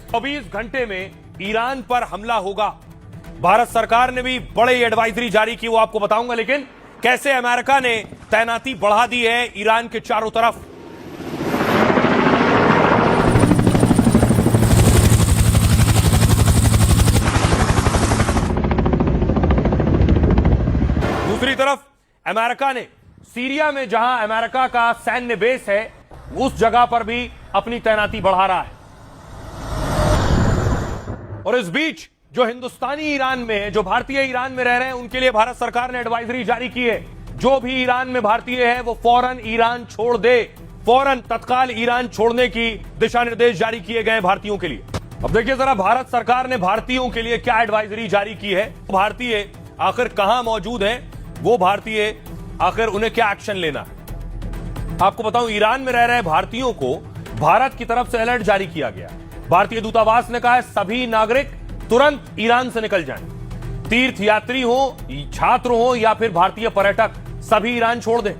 24 घंटे में ईरान पर हमला होगा। भारत सरकार ने भी बड़े एडवाइजरी जारी की, वो आपको बताऊंगा। लेकिन कैसे अमेरिका ने तैनाती बढ़ा दी है ईरान के चारों तरफ। दूसरी तरफ अमेरिका ने सीरिया में जहां अमेरिका का सैन्य बेस है, उस जगह पर भी अपनी तैनाती बढ़ा रहा है। और इस बीच जो हिंदुस्तानी ईरान में है, जो भारतीय ईरान में रह रहे हैं, उनके लिए भारत सरकार ने एडवाइजरी जारी की है। जो भी ईरान में भारतीय है वो फौरन ईरान छोड़ दे, फौरन तत्काल ईरान छोड़ने की दिशा निर्देश जारी किए गए भारतीयों के लिए। अब देखिए जरा भारत सरकार ने भारतीयों के लिए क्या एडवाइजरी जारी की है। भारतीय आखिर कहां मौजूद हैं, वो भारतीय आखिर उन्हें क्या एक्शन लेना है। आपको बताऊं, ईरान में रह रहे भारतीयों को भारत की तरफ से अलर्ट जारी किया गया। भारतीय दूतावास ने कहा है सभी नागरिक तुरंत ईरान से निकल जाएं। तीर्थयात्री हो, छात्र हो या फिर भारतीय पर्यटक, सभी ईरान छोड़ दें।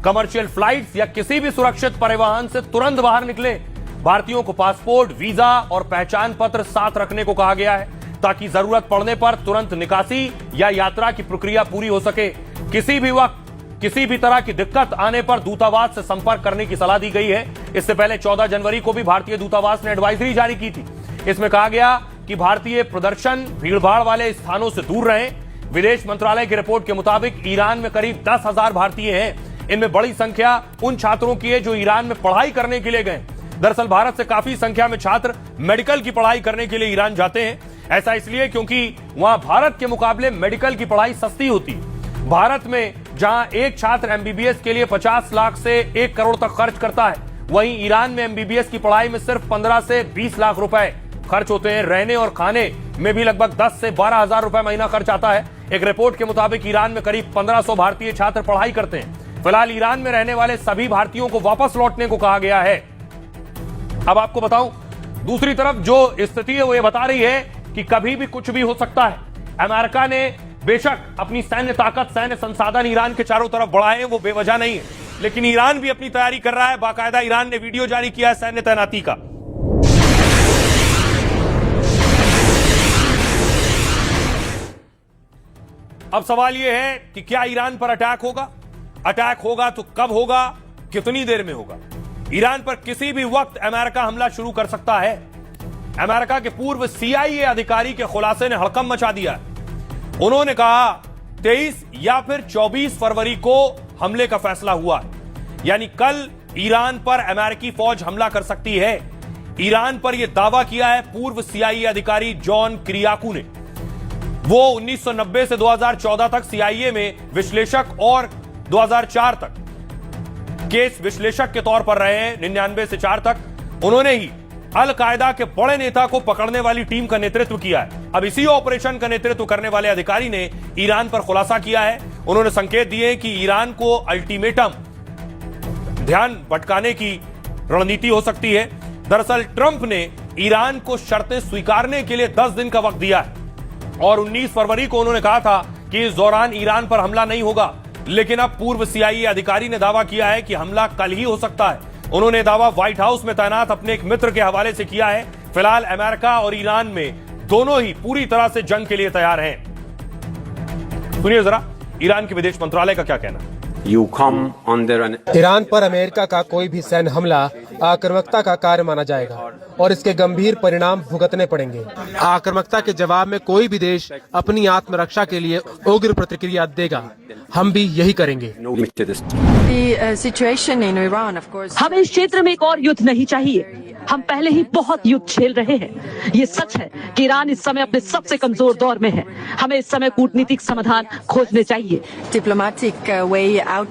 कमर्शियल फ्लाइट्स या किसी भी सुरक्षित परिवहन से तुरंत बाहर निकलें। भारतीयों को पासपोर्ट, वीजा और पहचान पत्र साथ रखने को कहा गया है ताकि जरूरत पड़ने पर तुरंत निकासी या यात्रा की प्रक्रिया पूरी हो सके। किसी भी वक्त किसी भी तरह की दिक्कत आने पर दूतावास से संपर्क करने की सलाह दी गई है। इससे पहले 14 जनवरी को भी भारतीय दूतावास ने एडवाइजरी जारी की थी। इसमें कहा गया कि भारतीय प्रदर्शन भीड़भाड़ वाले स्थानों से दूर रहें। विदेश मंत्रालय की रिपोर्ट के मुताबिक ईरान में करीब 10,000 भारतीय हैं। इनमें बड़ी संख्या उन छात्रों की है जो ईरान में पढ़ाई करने के लिए गए। दरअसल भारत से काफी संख्या में छात्र मेडिकल की पढ़ाई करने के लिए ईरान जाते हैं। ऐसा इसलिए क्योंकि वहां भारत के मुकाबले मेडिकल की पढ़ाई सस्ती होती है। भारत में जहां एक छात्र एमबीबीएस के लिए 50 लाख से 1 करोड़ तक खर्च करता है, वहीं ईरान में एमबीबीएस की पढ़ाई में सिर्फ 15 से 20 लाख रुपए खर्च होते हैं। रहने और खाने में भी लगभग 10 से 12 हजार रुपए महीना खर्च आता है। एक रिपोर्ट के मुताबिक ईरान में करीब 1500 भारतीय छात्र पढ़ाई करते हैं। फिलहाल ईरान में रहने वाले सभी भारतीयों को वापस लौटने को कहा गया है। अब आपको बताऊं, दूसरी तरफ जो स्थिति है वो ये बता रही है कि कभी भी कुछ भी हो सकता है। अमेरिका ने बेशक अपनी सैन्य ताकत, सैन्य संसाधन ईरान के चारों तरफ बढ़ाए हैं, वो बेवजह नहीं है, लेकिन ईरान भी अपनी तैयारी कर रहा है। बाकायदा ईरान ने वीडियो जारी किया है सैन्य तैनाती का। अब सवाल यह है कि क्या ईरान पर अटैक होगा? अटैक होगा तो कब होगा, कितनी देर में होगा? ईरान पर किसी भी वक्त अमेरिका हमला शुरू कर सकता है। अमेरिका के पूर्व CIA अधिकारी के खुलासे ने हड़कंप मचा दिया है। उन्होंने कहा 23 या फिर 24 फरवरी को हमले का फैसला हुआ है, यानी कल ईरान पर अमेरिकी फौज हमला कर सकती है। ईरान पर यह दावा किया है पूर्व CIA अधिकारी जॉन किरियाकू ने। वो 1990 से 2014 तक CIA में विश्लेषक और 2004 तक केस विश्लेषक के तौर पर रहे हैं। 99 से 4 तक उन्होंने ही अल कायदा के बड़े नेता को पकड़ने वाली टीम का नेतृत्व किया है। अब इसी ऑपरेशन का नेतृत्व करने वाले अधिकारी ने ईरान पर खुलासा किया है। उन्होंने संकेत दिए कि ईरान को अल्टीमेटम, ध्यान भटकाने की रणनीति हो सकती है। दरअसल ट्रंप ने ईरान को शर्तें स्वीकारने के लिए 10 दिन का वक्त दिया है और 19 फरवरी को उन्होंने कहा था कि इस दौरान ईरान पर हमला नहीं होगा। लेकिन अब पूर्व CIA अधिकारी ने दावा किया है कि हमला कल ही हो सकता है। उन्होंने दावा व्हाइट हाउस में तैनात अपने एक मित्र के हवाले से किया है। फिलहाल अमेरिका और ईरान में दोनों ही पूरी तरह से जंग के लिए तैयार हैं। सुनिए जरा ईरान के विदेश मंत्रालय का क्या कहना है। ईरान पर अमेरिका का कोई भी सैन्य हमला आक्रामकता का कार्य माना जाएगा और इसके गंभीर परिणाम भुगतने पड़ेंगे। आक्रामकता के जवाब में कोई भी देश अपनी आत्मरक्षा के लिए उग्र प्रतिक्रिया देगा। हम भी यही करेंगे। हमें इस क्षेत्र में एक और युद्ध नहीं चाहिए। हम पहले ही बहुत युद्ध झेल रहे हैं। ये सच है कि ईरान इस समय अपने सबसे कमजोर दौर में है। हमें इस समय कूटनीतिक समाधान खोजने चाहिए। Diplomatic way out